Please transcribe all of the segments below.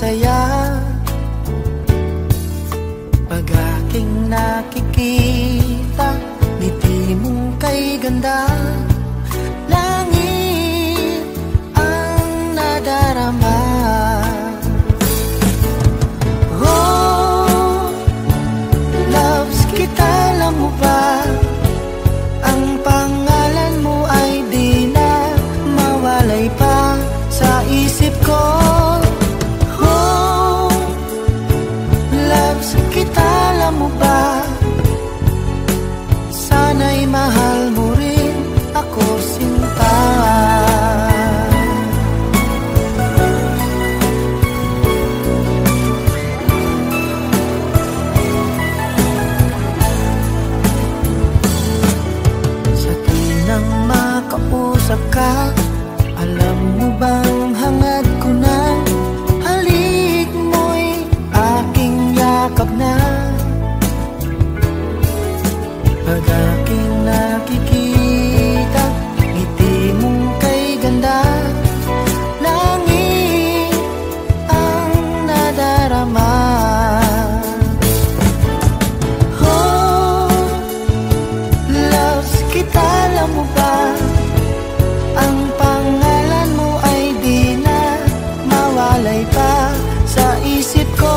saya pag aking nakikita, ngiti mong kay ganda. Langit ang nadarama. Oh, loves kita, alam mo ba? Ang pangalan mo ay di na mawalay pa sa isip ko. Oh, loves kita, alam mo ba? Sana'y mahal mo rin ako, sinta. Sa tuwing makausap ka, alam mo bang hangad ko na halik mo'y aking yakap na. Pag aking nakikita, ngiti mong kay ganda. Langit ang nadarama. Oh, loves kita, alam mo ba? Ang pangalan mo ay di na mawalay pa sa isip ko.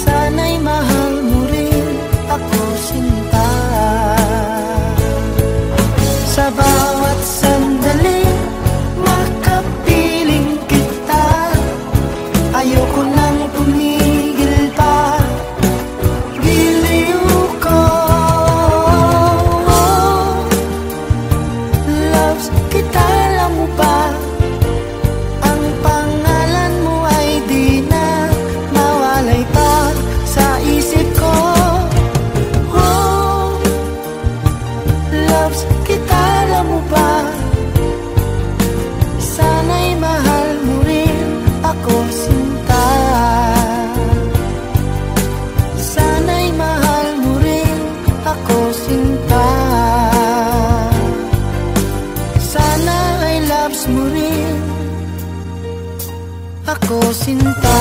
Sana'y mahal mo rin ako, sinta. Sa bawat sandali makapiling kita, ayoko nang tumigil pa. Giliw ko, loves kita, alam mo ba? Ang pangalan mo ay di na mawalay pa sa isip ko. Oh, loves kita, alam mo ba? Sana'y mahal mo rin ako, sinta. Sana'y mahal mo rin ako, sinta. Sana ay loves mo rin ako, sinta.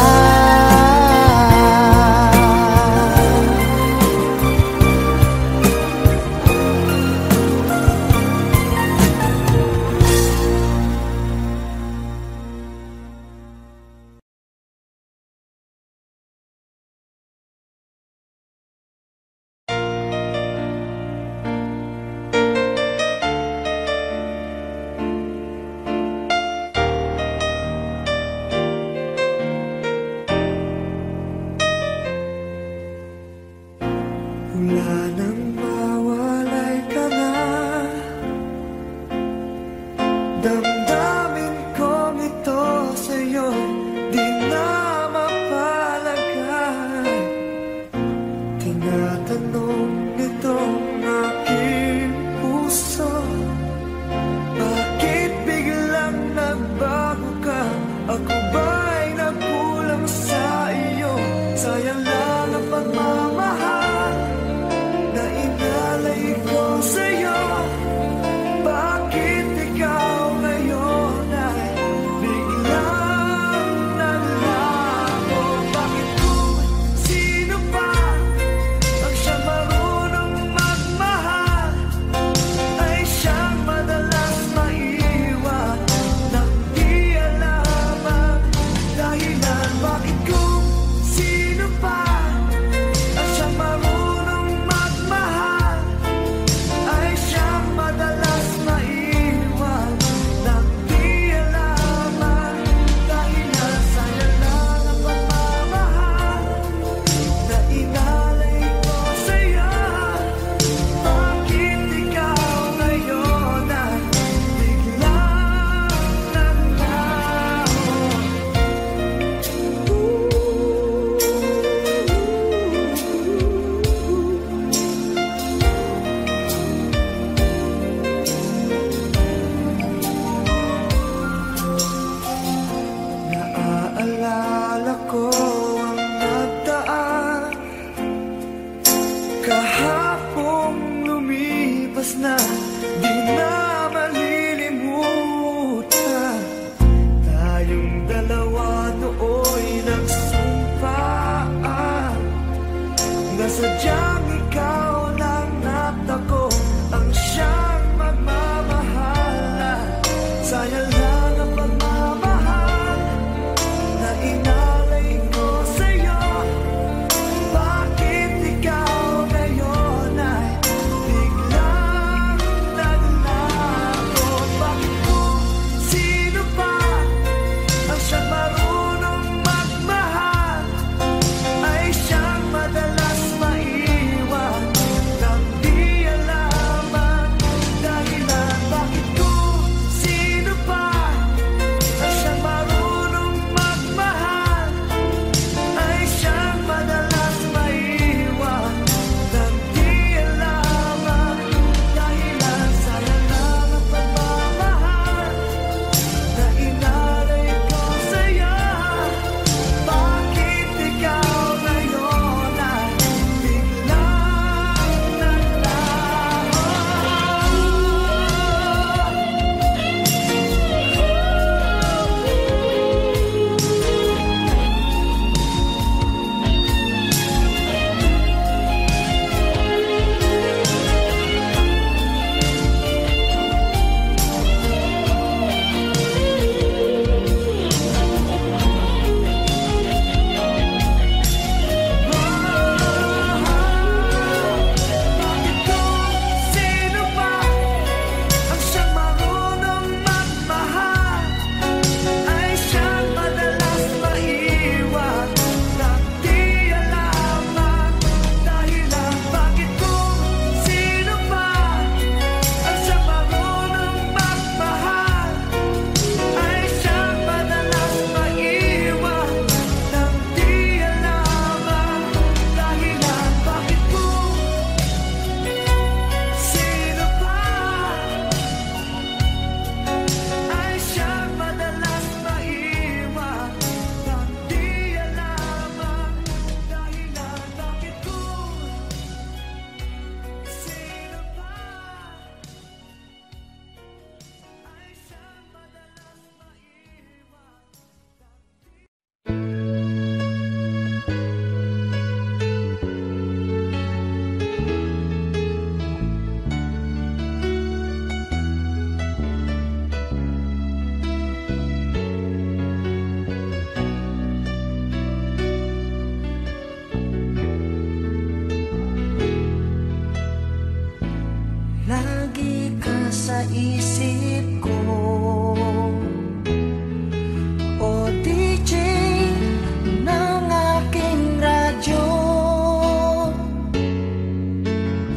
dalawa nooy nagsumpaan na sadyang ikaw lang natako ang siyang magmamahal. Sayang lang ang pagmamahal na inalay ko sa'yo. Bakit ikaw ngayon ay biglang naglaho? Bakit mo sino pa ang siyang marunong magmahal ay siyang madalas maiwan nang di alam ang dahilan? Bakit ko sino pa ang siyang marunong magmahal ay siyang madalas maiwan nang di alam ang dahilan? Sayang lang ang pagmamahal na inalay ko sa'yo. Bakit ikaw ngayon ay biglang naglaho? Bakit ko sino pa ang siyang marunong magmahal ay siyang madalas maiwan nang di alam ang dahilan? Bakit ko sino pa ang siyang marunong magmahal ay siyang madalas maiwan nang di alam ang dahilan? Bakit ko sino pa ay siyang madalas maiwan nang di alam ang dahilan? Bakit ko sino pa ay siyang madalas maiwan? Lagi ka sa isip ko, o DJ ng aking radyo.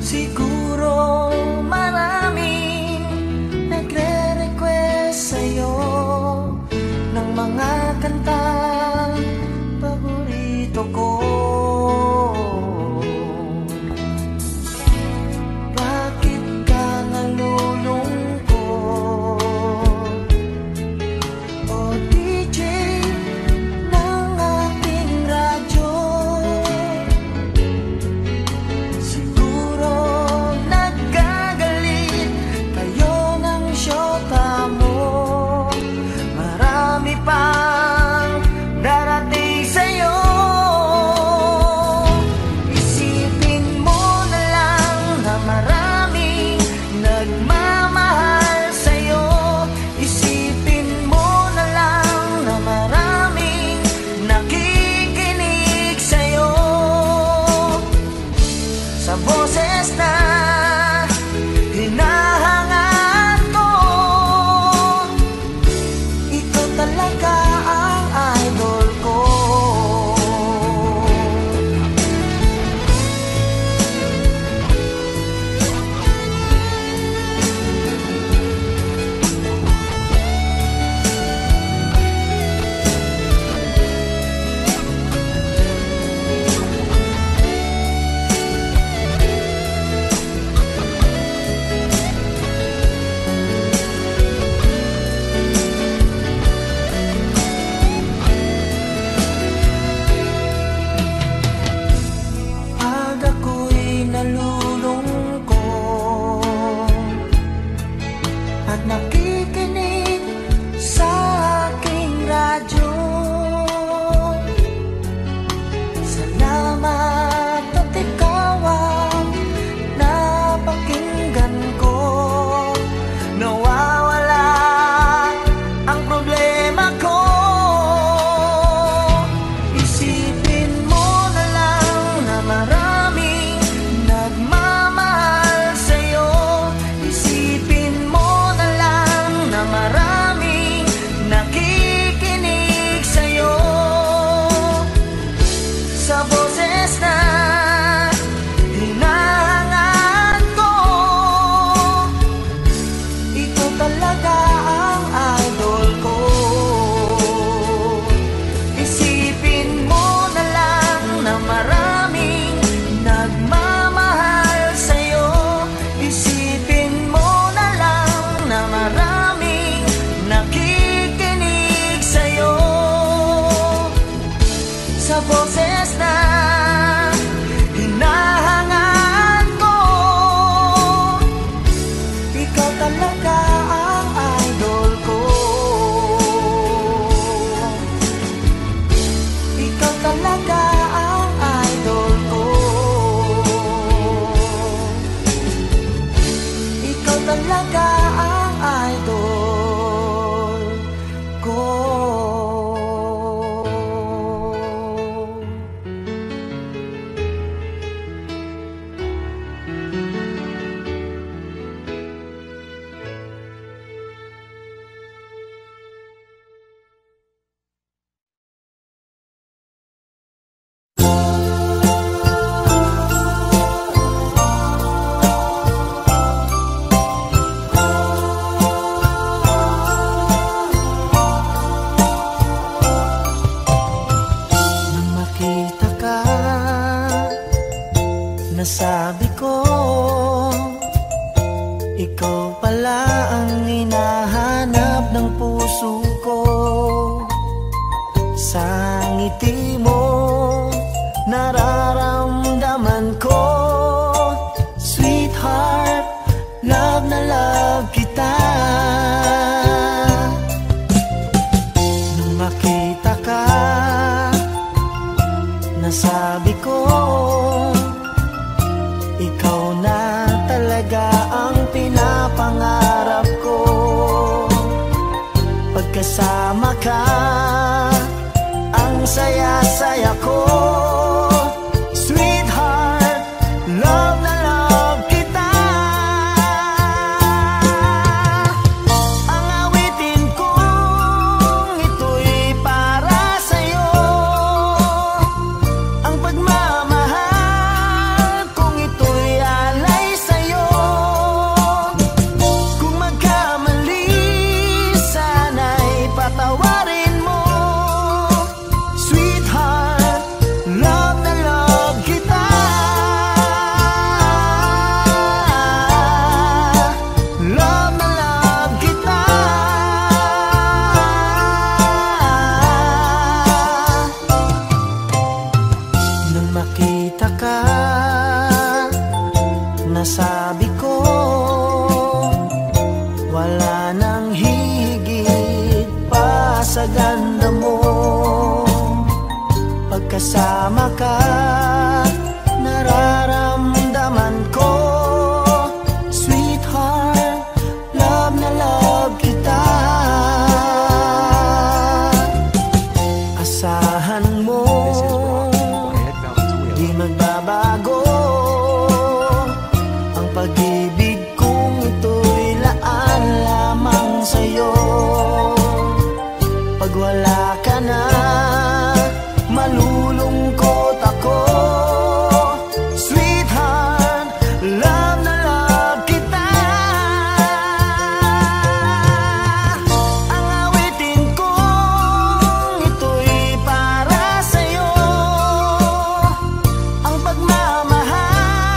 Siguro maraming nagre-request sa'yo ng mga kantang paborito ko. Bakit ka nalulungkot, o DJ ng aking radyo? Siguro nagagalit kayo ng syota mo. Marami pang darating sa'yo. Isipin mo na lang na maraming nagmamahal sa'yo. Isipin mo na lang na maraming nakikinig sa'yo. Sa boses na hinahangaan ko, ito talaga boses na hinahangaan ko. Ikaw talaga ang idol ko. Ikaw talaga ang idol ko. Ikaw talaga ang idol ko. Nasabi ko, ikaw pala ang hinahanap ng puso ko. Sa ngiti mo, nararamdaman ko, sweetheart, love na love kita. Nung makita ka, nasabi ko, ikaw na talaga ang pinapangarap ko. Pagkasama ka, ang saya-saya ko. Sweetheart, love na love kita. Ang awitin kong ito'y para sa'yo. Ang pagmamahal kong ito'y alay sa'yo. Kung magkamali, sana'y patawarin mo. Sweetheart, love na love kita. Love na love kita. Nung makita ka, nasabi ko, wala nang higit pa sa ganda mo. Pagkasama ka, nararamdaman ko, sweetheart, love na love kita. Asahan mo, di magbabago ang pag-ibig kong ito'y laan lamang sa'yo. Pag wala ka na, malulungkot ako. Sweetheart, love na love kita. Ang awitin kong ito'y para sa'yo. Ang pagmamahal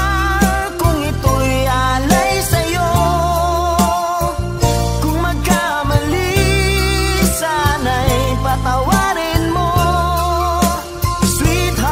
kong ito'y alay sa'yo. Kung magkamali, sana'y patawarin mo. Sweetheart,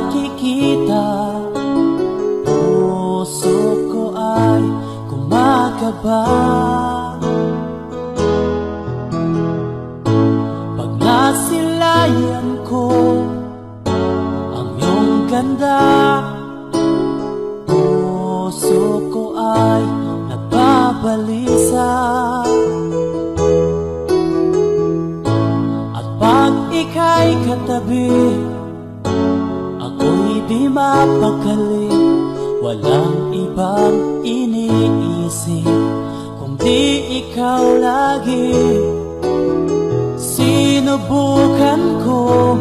nakikita, puso ko ay kumakaba. Pag nasilayan ko ang iyong ganda, puso ko ay nagbabalisa. At pag ika'y katabi, ako'y di mapakali. Walang ibang iniisip kundi ikaw lagi. Sinubukan ko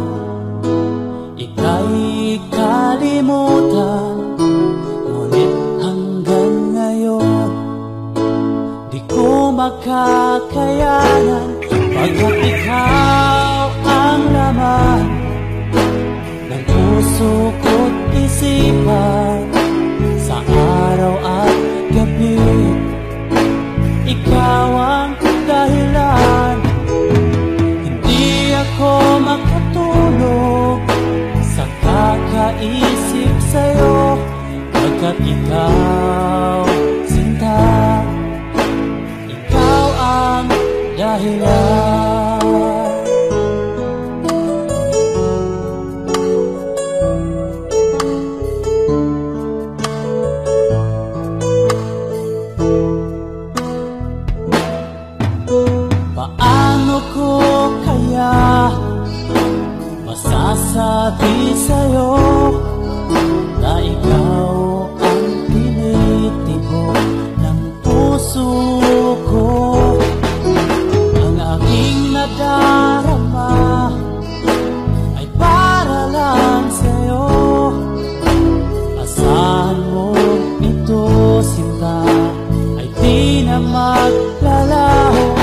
ika'y kalimutan, ngunit hanggang ngayon di ko makakayanan. Pagkat ikaw ang laman ng puso ko't isipan, sa araw at gabi ikaw ang dahilan. Hindi ako makatulog sa kakaisip sa'yo, pagkat ikaw, sinta, ikaw ang dahilan. Paano ko kaya masasabi sa'yo na ikaw ang tinitibok ng puso ko? Ang aking nadarama ay para lang sa'yo. Asahan mo ito, sinta, ay di na maglalaho,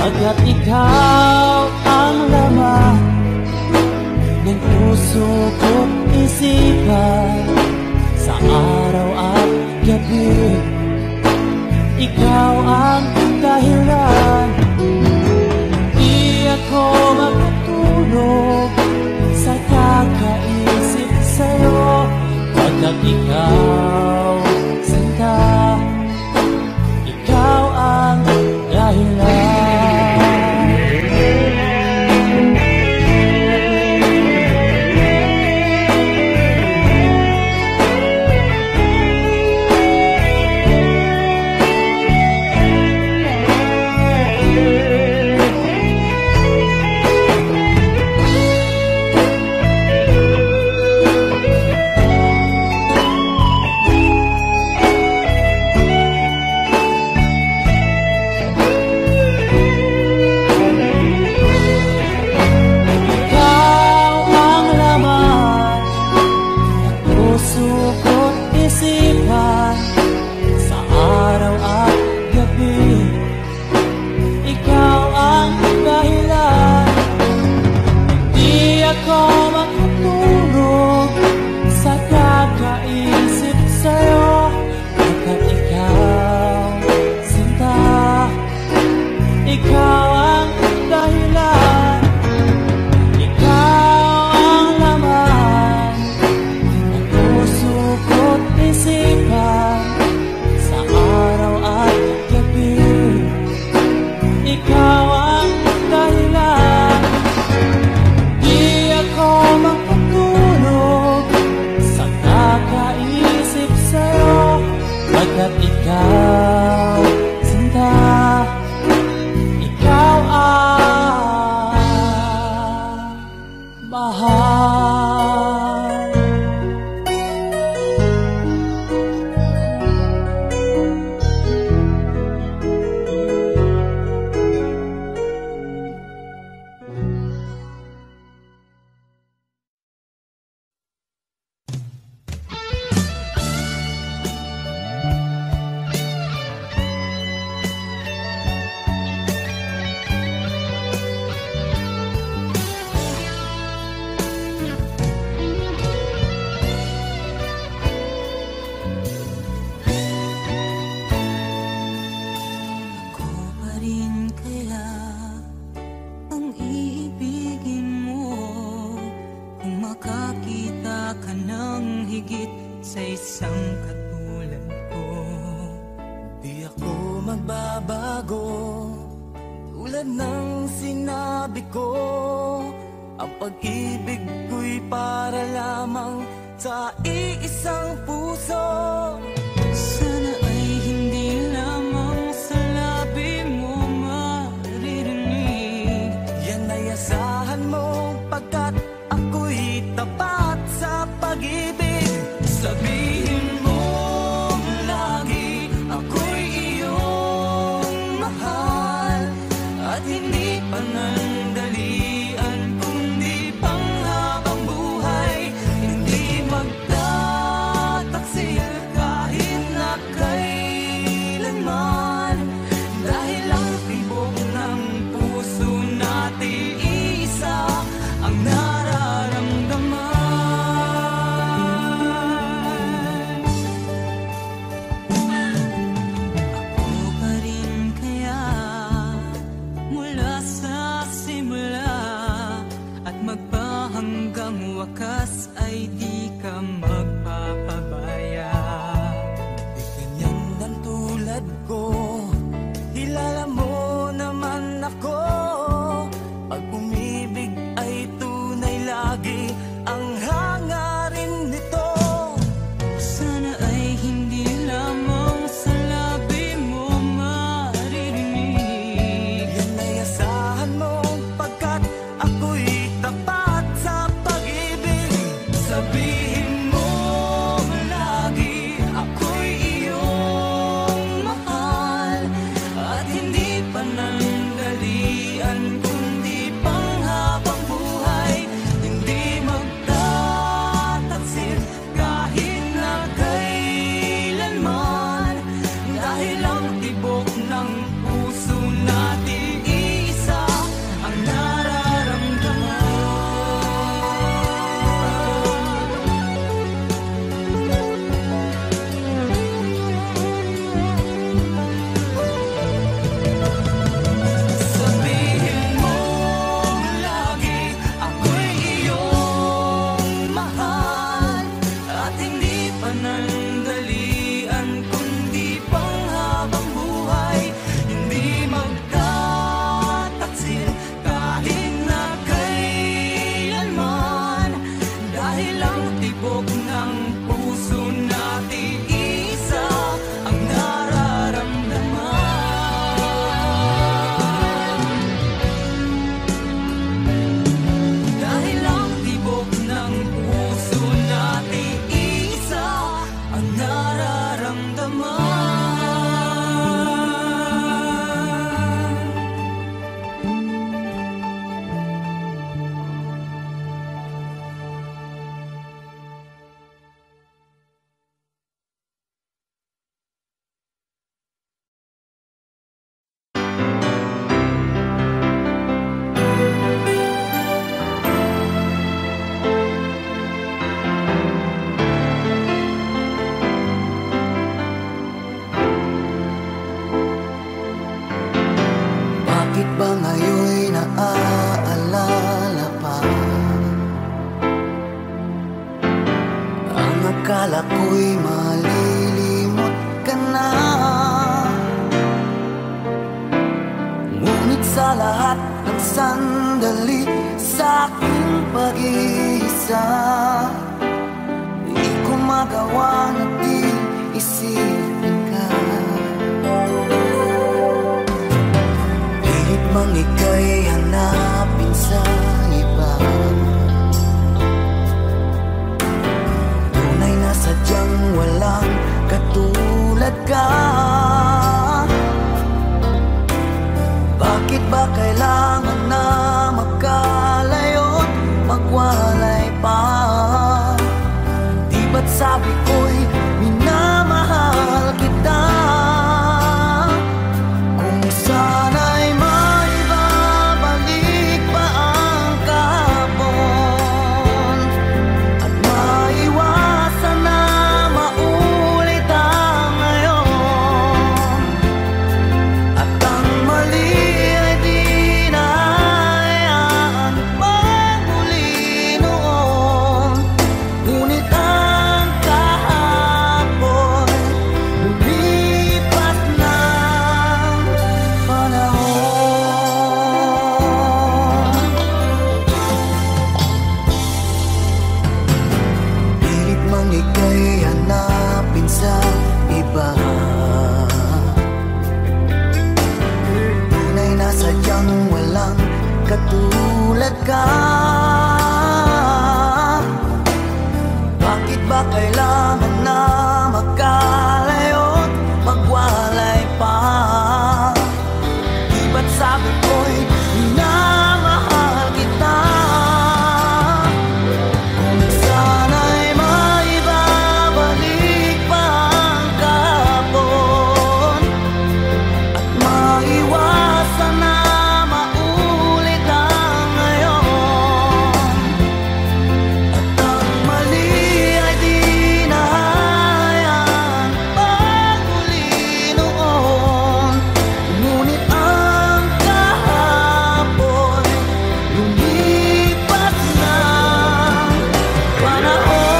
pagkat ikaw ang laman ng puso ko't isipan, sa araw at gabi ikaw ang dahilan. Di ako makatulog sa kakaisip sa'yo, pagkat ikaw, sinta, ikaw ang dahilan. higit sa isang katulad ko. Di ako magbabago, tulad ng sinabi ko. Ang pag-ibig ko'y para lamang sa iisang puso. Sana ay hindi lamang sa labi mo maririnig. Yan ay asahan mo, pagkat ako'y tapat sa pag-ibig. Sabihin mo lagi, ako'y iyong mahal. At hindi panandalian, kundi panghabang buhay. Hindi magtataksil kahit na kailanman. Dahil ang tibok ng puso natin isa ang nararamdaman. Ako pa rin kaya mula sa simula at magpahanggang wakas ay di ka magpapabaya. Di ganyan ang tulad ko, kilala mo naman ako. Pag umibig ay tunay lagi ang hangarin nito. Sana ay hindi lamang sa labi mo maririnig. Yan ay asahan mo, pagkat ako'y tapat sa pag-ibig. Sabihin mo lagi, ako'y iyong mahal. At hindi panandalian, kundi panghabang buhay. Hindi magtataksil kahit na kailanman. Dahil ang tibok ng puso natin isa ang nararamdaman. Sabihin mo lagi, ako'y iyong mahal. At hindi panandalian, kundi panghabang buhay. Hindi magtataksil kahit na kailanman. Dahil ang tibok ng puso natin isa ang nararamdaman. Dahil ang tibok ng puso natin isa ang nararamdaman. Bakit ba ngayon'y naaalala pa ang akala ko'y malilimot ka na? Ngunit sa lahat ng sandali sa aking pag-iisa, di ko magawa na di isipin ka. Pilit mang ika'y hanapin sa iba, tunay na sadyang walang katulad ka. Bakit ba kailangan na magkalayo't magwalay pa? Di ba't sabi ko'y minamahal kita? Kung sana'y maibabalik pa ang kahapon at maiwasan na maulit ang ngayon, at ang mali ay di na kailangan na magkalayo't magwalay pa. Di ba't sabi ko'y minamahal kita? Kung sana'y maibabalik pa ang kahapon at maiwasan na maulit ang ngayon, at ang mali ay di nahayaan pagmuli noon. Ngunit ang kahapon lumipas na panahon.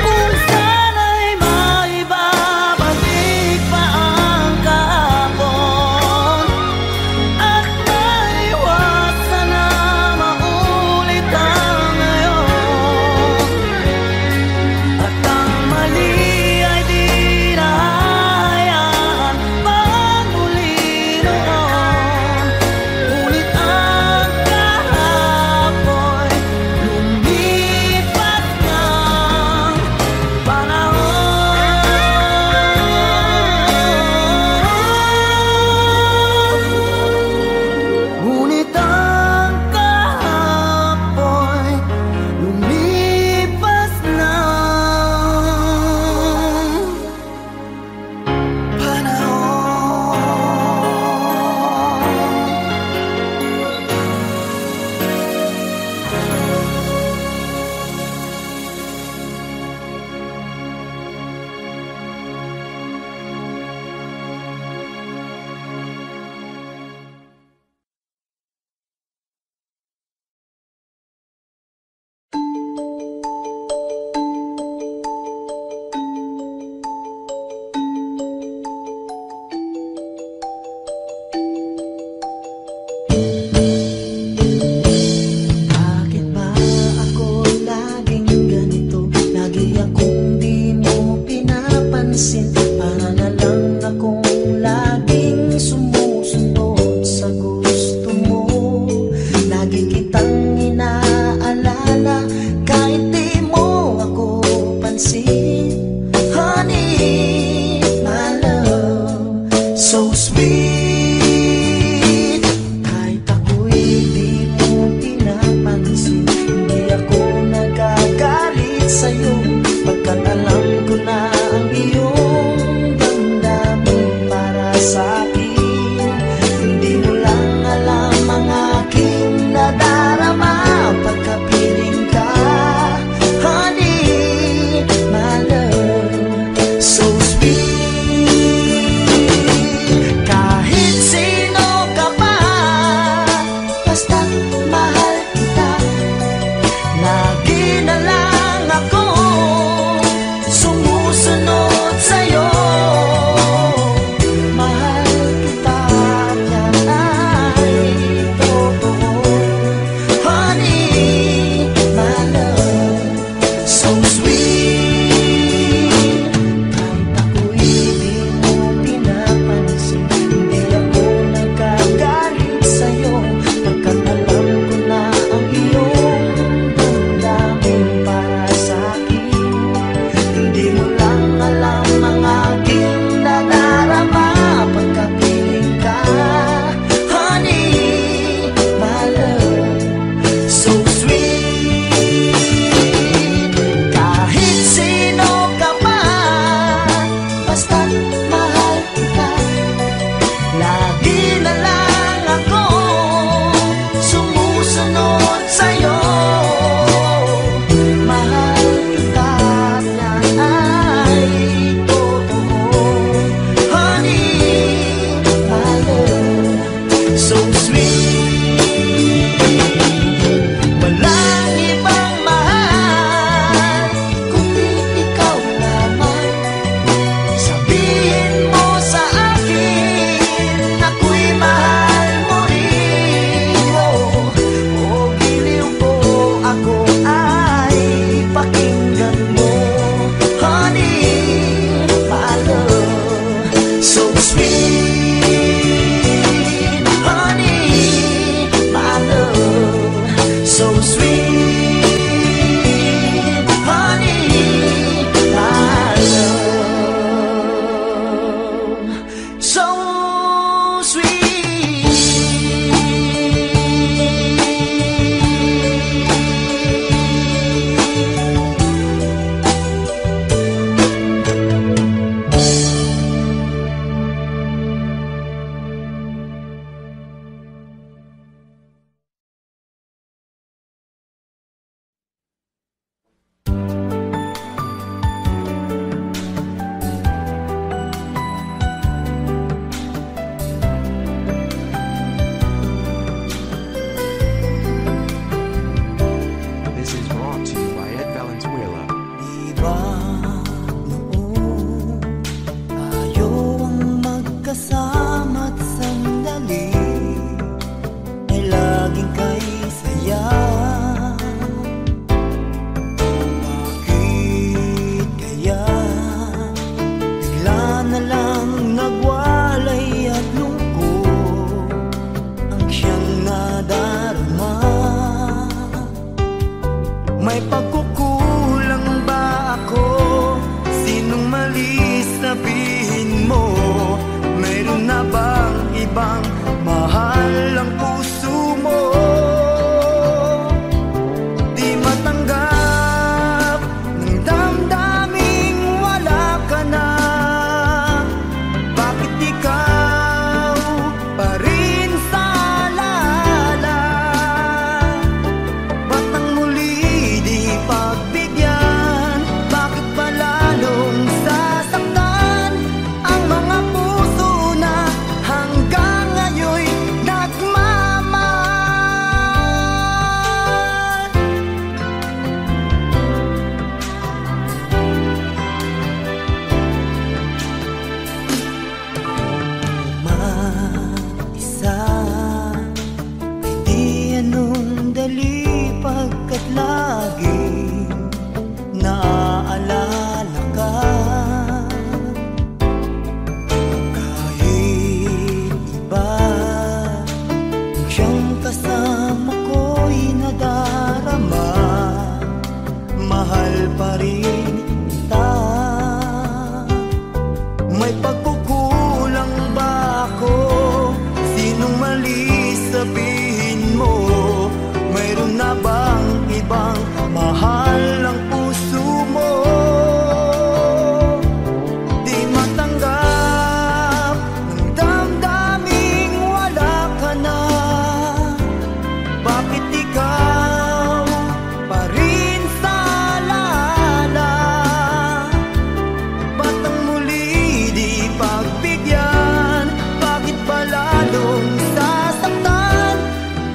Kung sana'y maibabalik pa ang kahapon at maiwasan na maulit ang ngayon, at ang mali ay di nahayaan pagmuli noon. Ngunit ang kahapon lumipas ng panahon. Ngunit ang kahapon lumipas ng panahon. Bakit ba ako laging ganito? Lagi akong di mo pinapansin. Para na lang akong laging sumusunod sa gusto mo. Lagi kitang inaalala kahit di mo ako pansin. Honey, my love, so sweet. Kahit ako'y di mo pinapansin, hindi ako nagagalit sa'yo, pagkat alam ko na ang iyong damdamin para sa'kin. Hindi mo lang alam ang aking nadarama pagkapiling ka. Honey, my love, so sweet. sabihin mo, mayroon na bang ibang mahal ang puso mo? Di matanggap ng damdaming wala ka na. Bakit ikaw pa rin sa alala? Ba't nang muli di pagbigyan? Bakit ba lalong sasaktan ang mga puso na hanggang ngayon'y nagmamahal? Mag-isa ay di anong dali pagkat laging naaalala ka. Kahit iba ang siyang kasama ko'y nadarama, mahal pa rin kita. May pagkukulang ba ako? Sinong mali sabihin mo? Mayroon na bang ibang mahal ang puso mo? Di matanggap ng damdaming wala ka na. Bakit ikaw pa rin sa alala? Ba't ang muli di pagbigyan? Bakit ba lalong sasaktan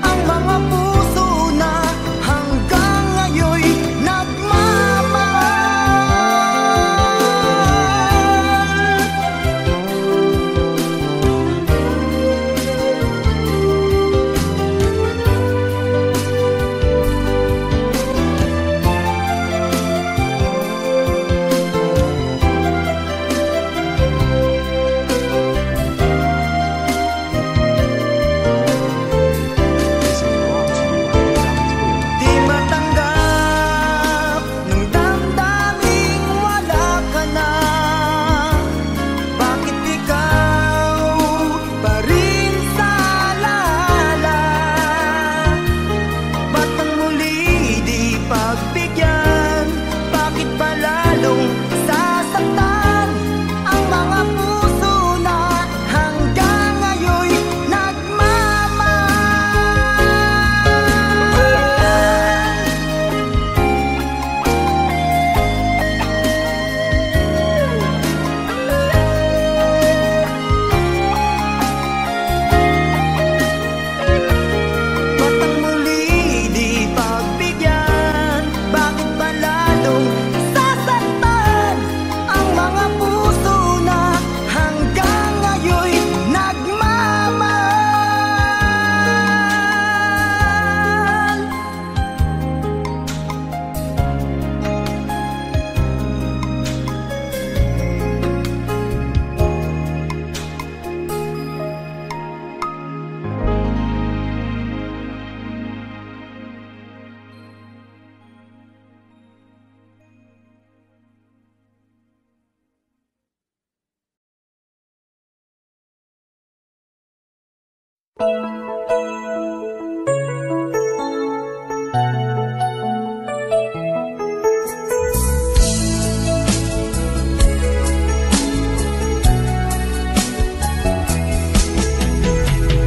ang mga puso na hanggang ngayon'y di matanggap ng damdaming wala ka na. Bakit ikaw pa rin sa alala? Ba't ang muli di pagbigyan? Bakit ba lalong sasaktan ang mga puso na hanggang ngayon'y Ba't ang muli di pagbigyan? Bakit ba lalong sasaktan ang mga puso na hanggang ngayon'y nagmamahal?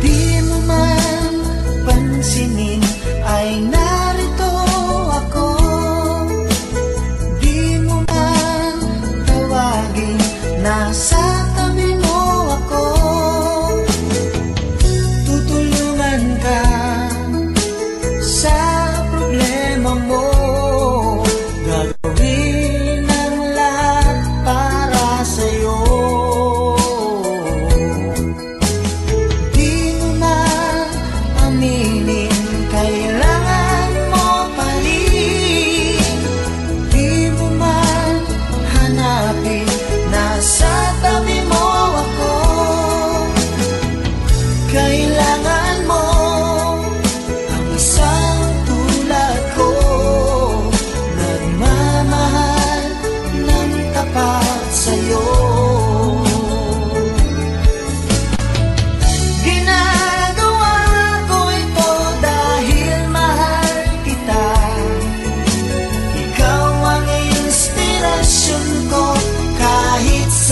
Di mo man pansinin ay narito ako. Di mo man tawagin, nasa tabi mo ako. Tutulungan ka sa problema mo. Gagawin ang lahat para sa'yo. Di mo man aminin, kailangan mo pa rin. Di mo man hanapin, nasa tabi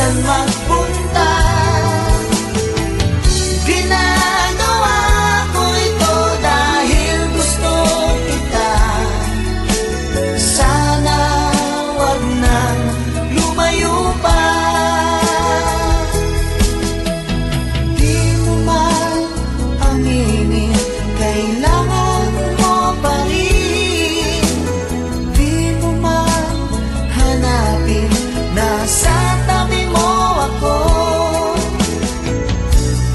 saan magpunta. Ginagawa ko ito dahil gusto kita. Sana wag nang lumayo pa. Di mo man aminin, kailangan mo pa rin. Di mo man hanapin, nasa tabi mo ako.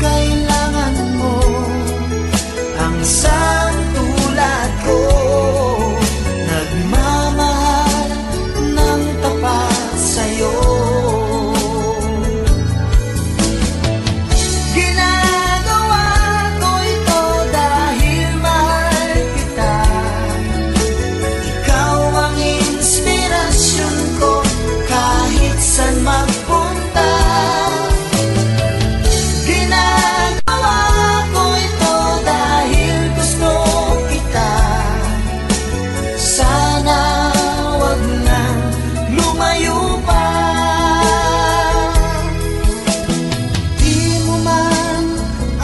Kailangan mo ang isang tulad ko, nagmamahal ng tapat sa'yo. Ginagawa ko ito dahil mahal kita. Ikaw ang inspirasyon ko kahit saan magpunta. Ginagawa ko ito dahil gusto kita. Sana wag nang lumayo pa. Di mo man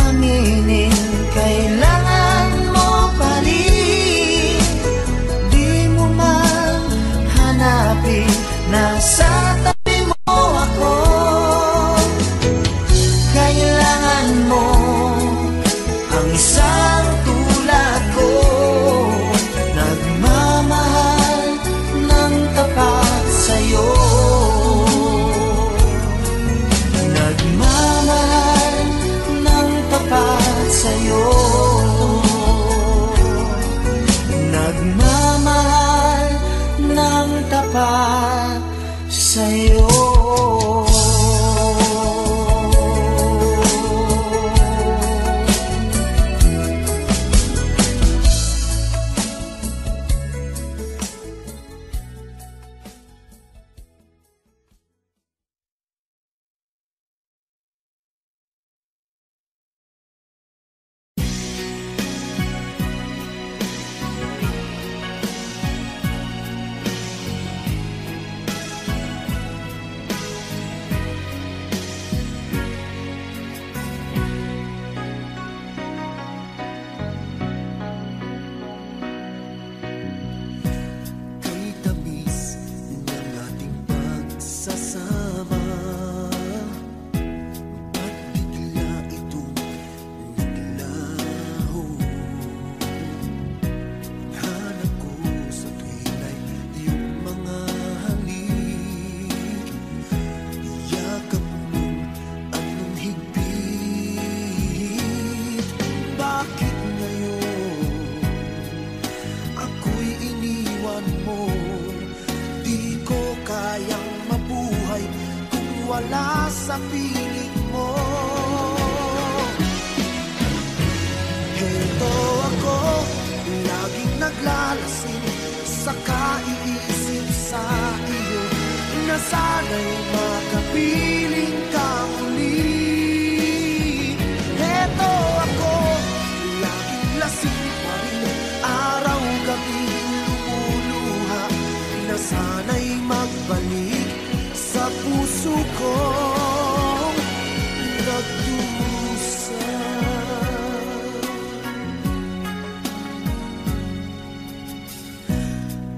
aminin, kailangan mo pa rin. Di mo man hanapin, nasa tabi mo ako. Kailangan mo ang isang tulad ko, nagmamahal ng tapat sa'yo. Nagmamahal ng tapat sa'yo. Nagmamahal ng tapat sa'yo. Kay tamis ng ating pagsasama, ba't bigla itong naglaho? Hanap ko sa tuwing ay iyong mga halik, yakap mong anong higpit. Bakit ngayon ako'y iniwan mo? Di ko kayang mabuhay kung wala sa piling mo. Heto ako, laging naglalasing sa kaiisip sa iyo, na sana'y makapiling ka muli. Heto ako, laging lasing pa rin, araw-gabi lumuluha, na sana'y magbalik sa puso kong nagdusa.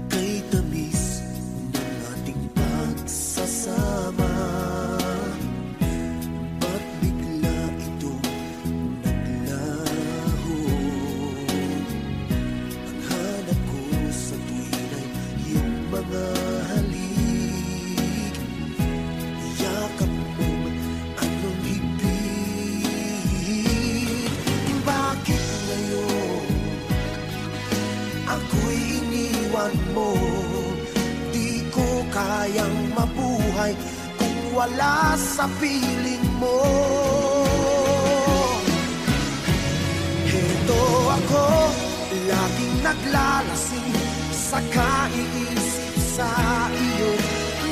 Kay tamis ng ating pagsasama, ba't bigla itong naglaho? Ang hanap ko sa tuwing ay iyong mga halik, yakap mong anong higpit. Bakit ngayon ako'y iniwan mo? Di ko kayang mabuhay kung wala sa piling mo. Heto ako, laging naglalasing sa kaiisip sa iyo,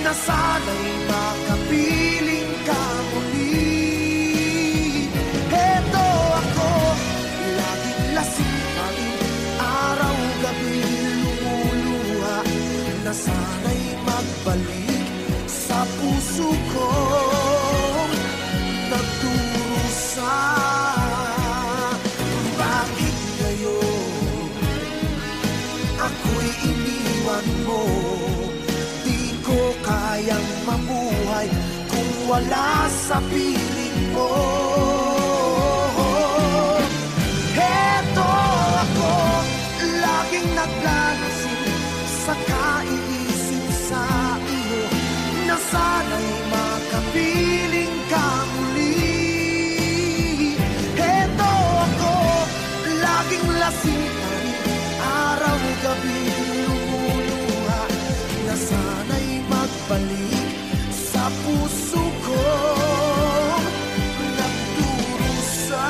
na sana'y makapiling ka muli. Heto ako, laging lasing pa rin, araw-gabi lumuluha, na sana'y magbalik sa puso ko. kung wala sa piling mo. Heto ako, laging naglalasing sa kaiisip sa iyo, na sana'y makapiling ka muli. Heto ako, laging lasing pa rin, araw-gabi lumuluha, na sana'y magbalik sa puso ko. Nagdurusa,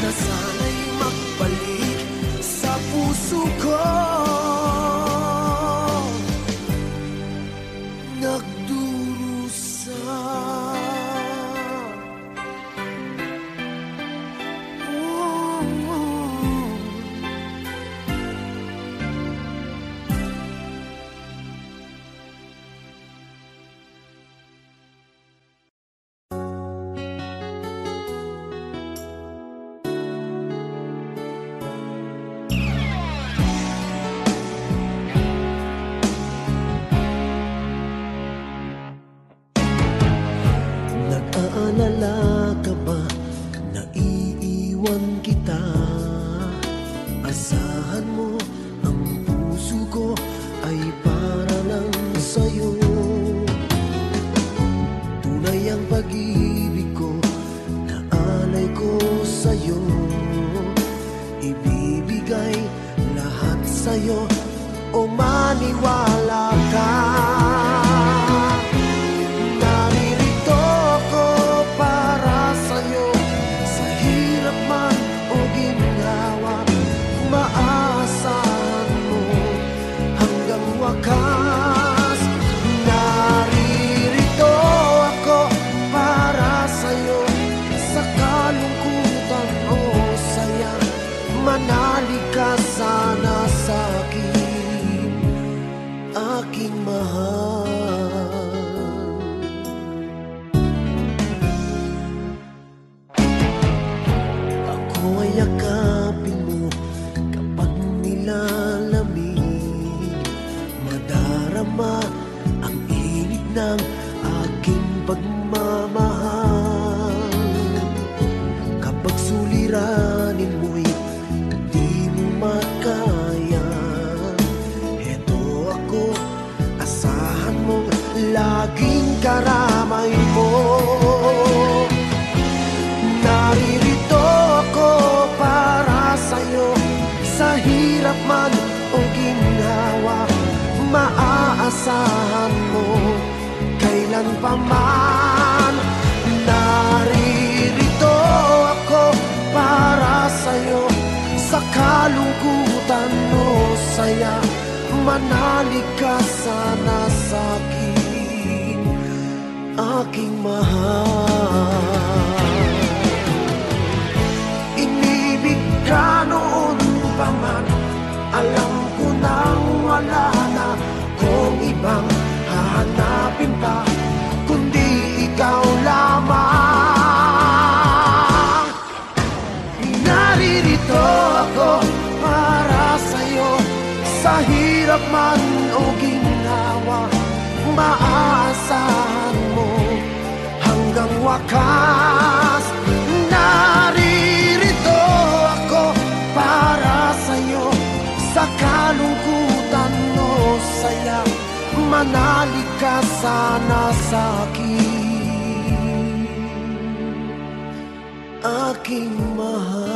na sana'y magbalik sa puso ko. Nagdurusa. Nag-aalala ka ba na iiwan kita? Asahan mo, ang puso ko ay para lang sa'yo. Tunay ang pag-ibig ko, na alay ko sa'yo. Ibibigay lahat sa'yo, o maniwala ka. Naririto ako para sa'yo, sa kalungkutan o saya, manalig ka sana sa'kin, aking mahal. Ako ay yakapin mo kapag nilalamig, madarama ang init ng aking pagmamahal. Kapag suliranin mo'y di mo makaya, heto ako, asahan mong laging karamay mo. Naririto ako para sa'yo, sa hirap man o ginhawa, maaasahan mo kailan pa man. Naririto ako para sa'yo, sa kalungkutan o saya, manalig ka sana sa'kin, aking mahal. Inibig ka noon pa man, alam ko nang wala na kung ibang hahanapin pa, kundi ikaw lamang. Naririto ako para sa'yo, sa hirap man o ginhawa, maaasahan mo hanggang wakas. Naririto ako para sa'yo, sa kalungkutan o saya, manalig ka sana sa'kin, aking mahal.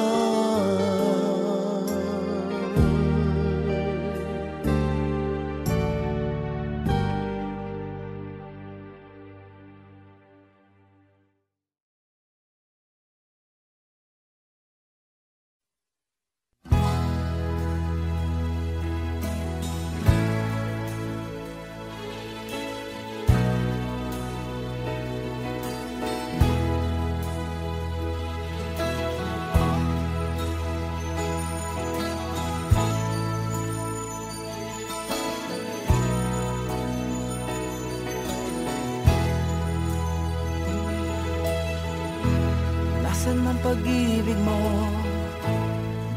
Nasaan man pag-ibig mo,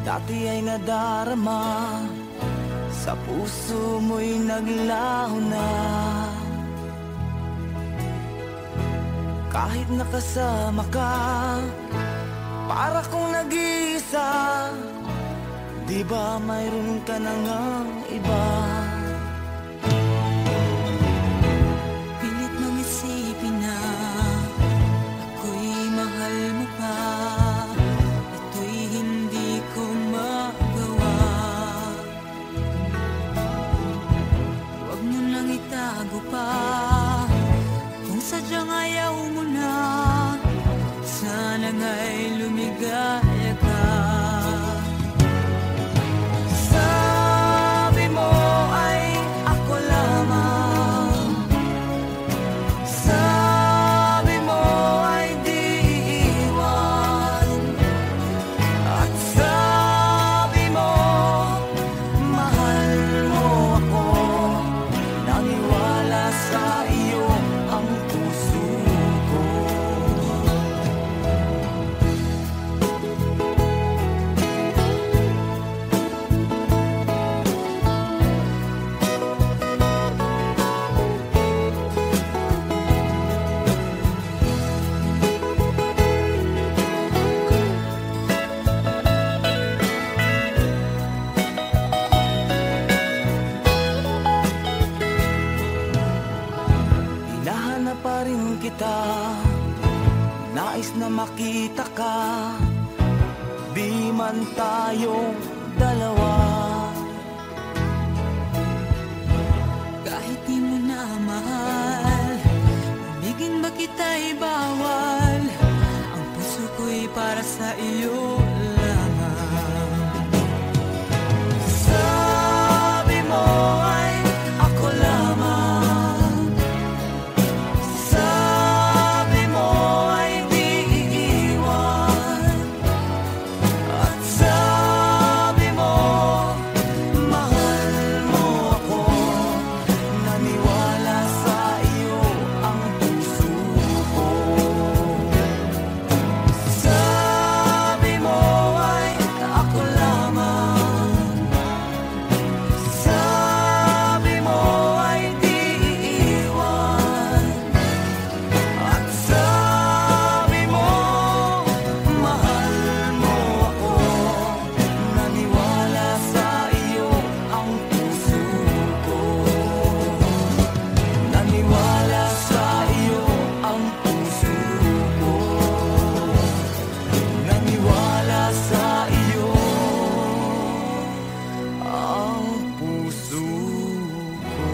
dati ay nadarama sa puso mo'y naglaho na. Kahit nakasama ka, para kong nag-iisa. Di ba mayroon ka na ngang iba? Pilit mong isipin na ako'y mahal mo pa. Ito'y hindi ko magawa. Huwag mo nang itago pa kung sadyang ayaw mo na. Sana nga'y lumigaya ka. Sabi mo ay ako lamang. Sabi mo ay di iiwan. At sabi mo mahal mo ako. Naniwala sa iyo ang puso ko. Hinahanap pa rin kita, nais na makita ka. Di man tayong dalawa. Kahit di mo na mahal, ibigin ba kita'y bawal? Ang puso ko'y para sa iyo lamang. Sabi mo ay ako lamang. Sabi mo ay di iiwan. At sabi mo mahal mo ako. Naniwala sa iyo ang puso ko. Sabi mo ay ako lamang. Sabi mo ay di iiwan. At sabi mo mahal mo ako. Naniwala sa iyo ang puso ko. Naniwala sa iyo ang puso ko. Naniwala sa iyo ang puso ko.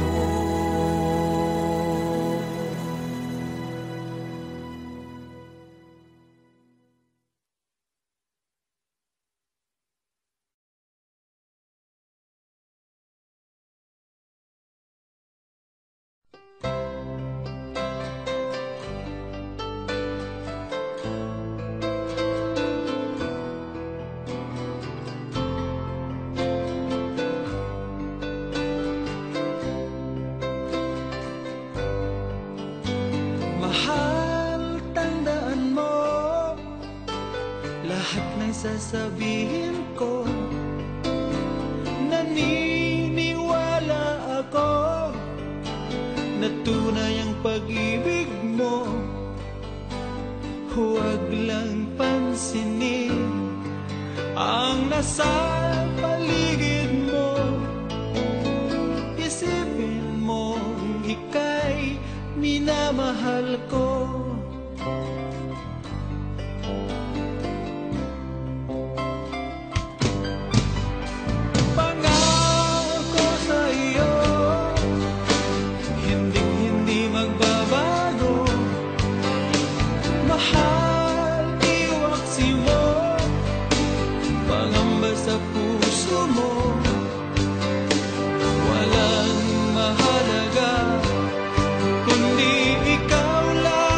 Mahal, tandaan mo lahat ng sasabihin ko. Naniniwala ako na tunay ang pag-ibig mo. Huwag lang pansinin ang nasa paligid mo. Isipin mo ika'y minamahal ko. Pangako sa iyo, hindi magbabago. Mahal, iwaksi mo, pangamba sa puso mo. Walang mahalaga kundi ikaw lang.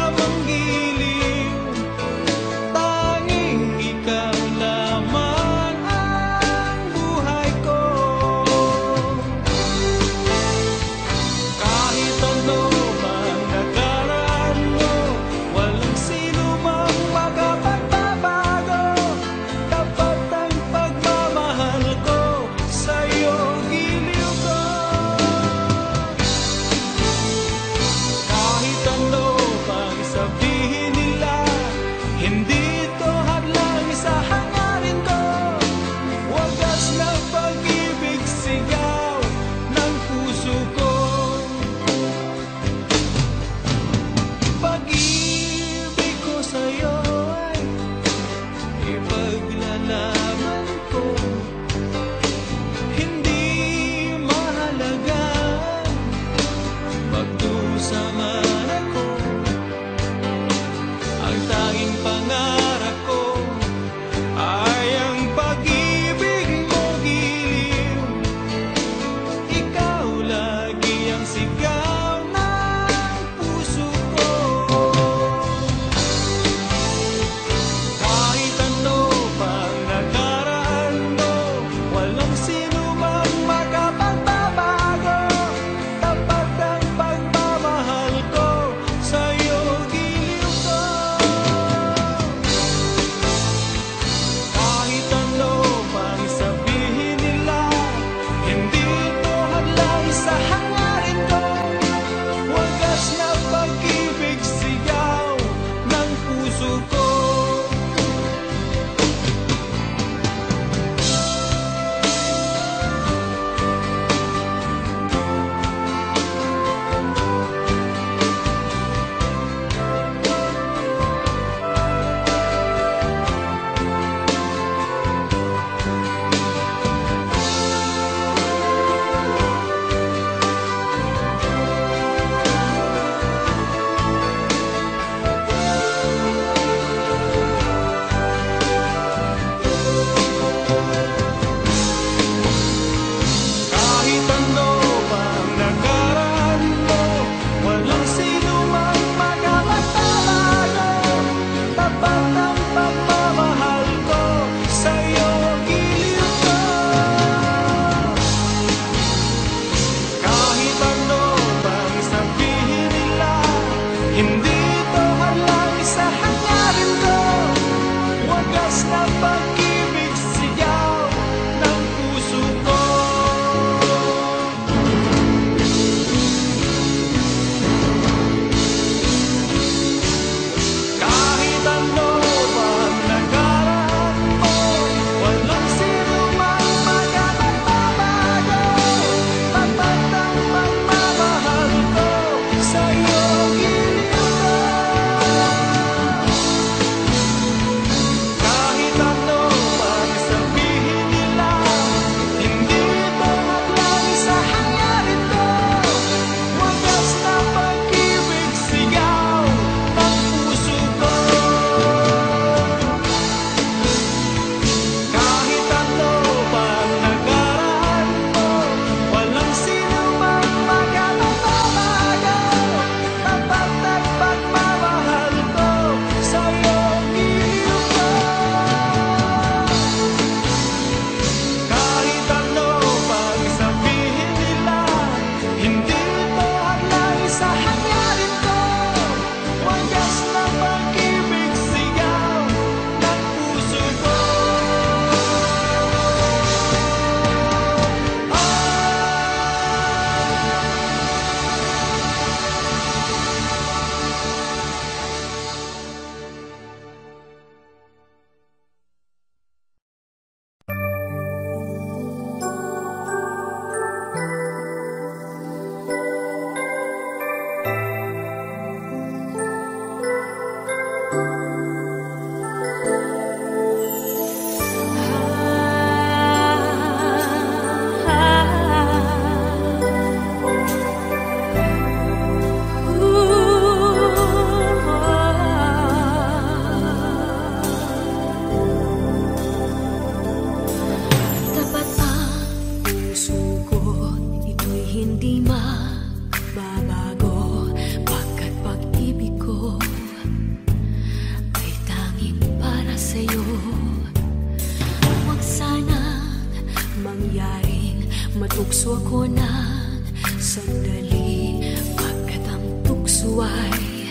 puso ay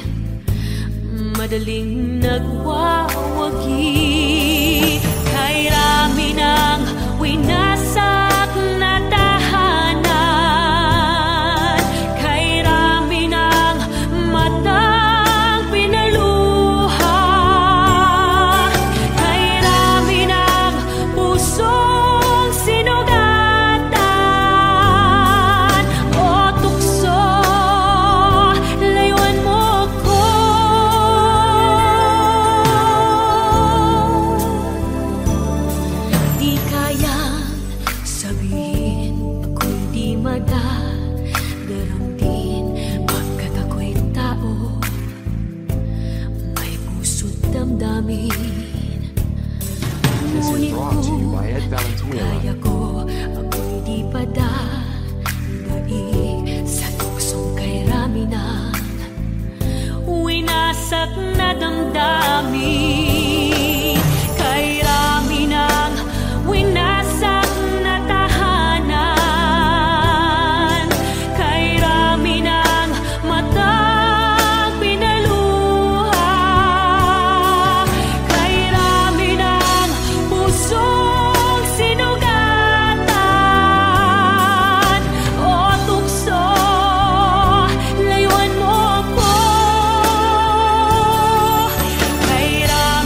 madaling nagwawagi. Kay rami ng winasak na tahanan, kay rami ng matang pinaluha, kay rami ng pusong sinugatan. O tukso, layuan mo ko. Di kayang sabihin ako'y di madadaramdin, pagkat ako'y tao, may puso't damdamin. Ngunit kung kaya ko, ako'y di padadaig sa tuksong kay rami ng winasak na damdamin. Kay rami ng winasak na tahanan, kay rami ng matang pinaluha, kay rami ng pusong sinugatan. O tukso, layuan mo ko. Kay rami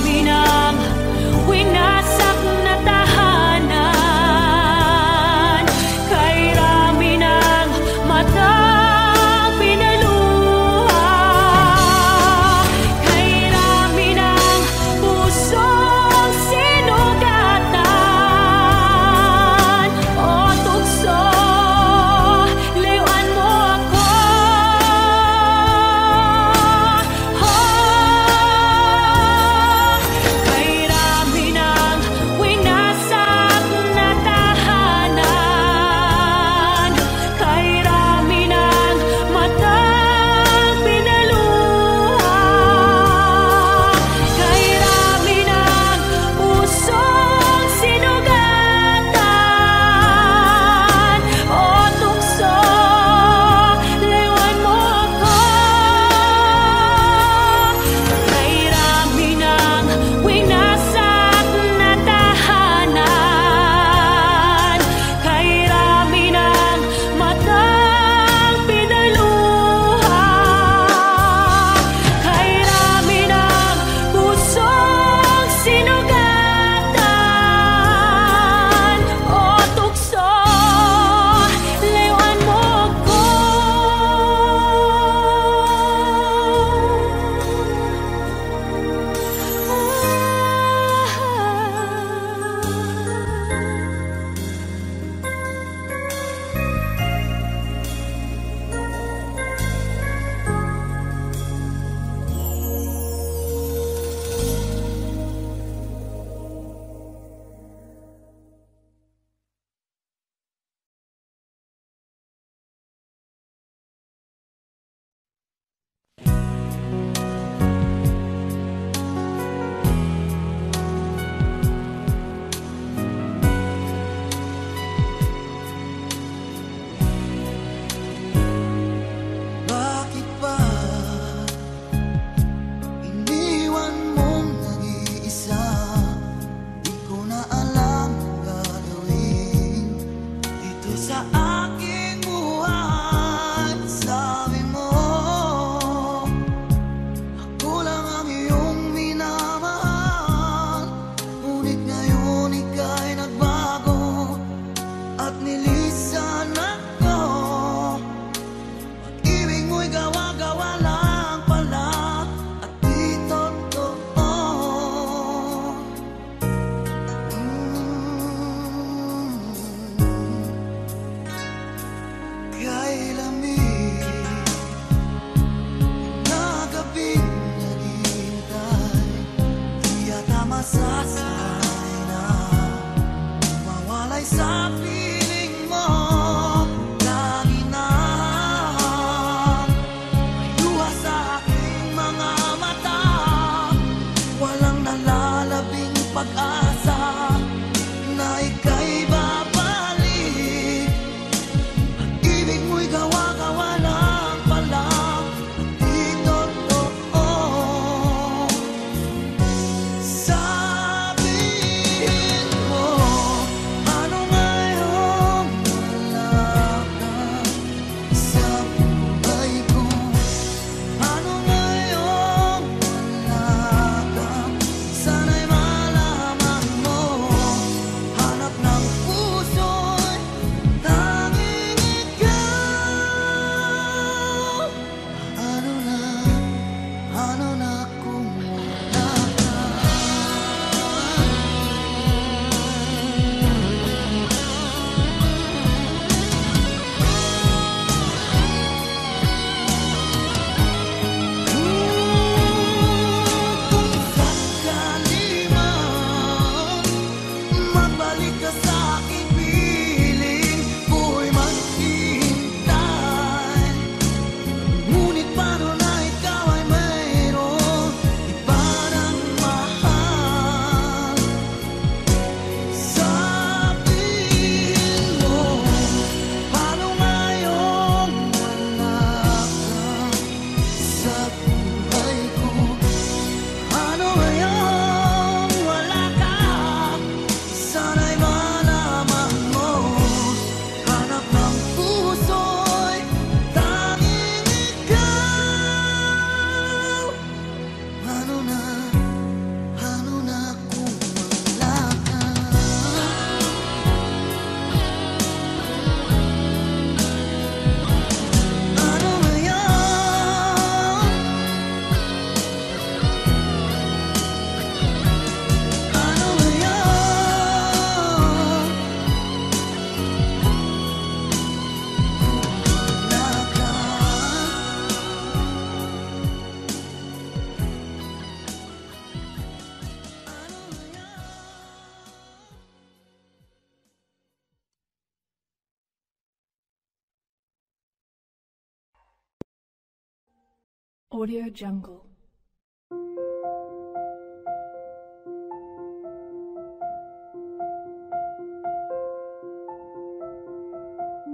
Audio Jungle.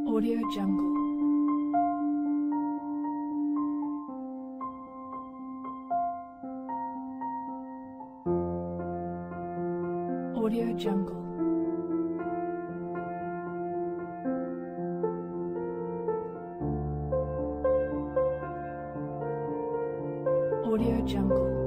Audio Jungle. Audio Jungle. Audio Jungle.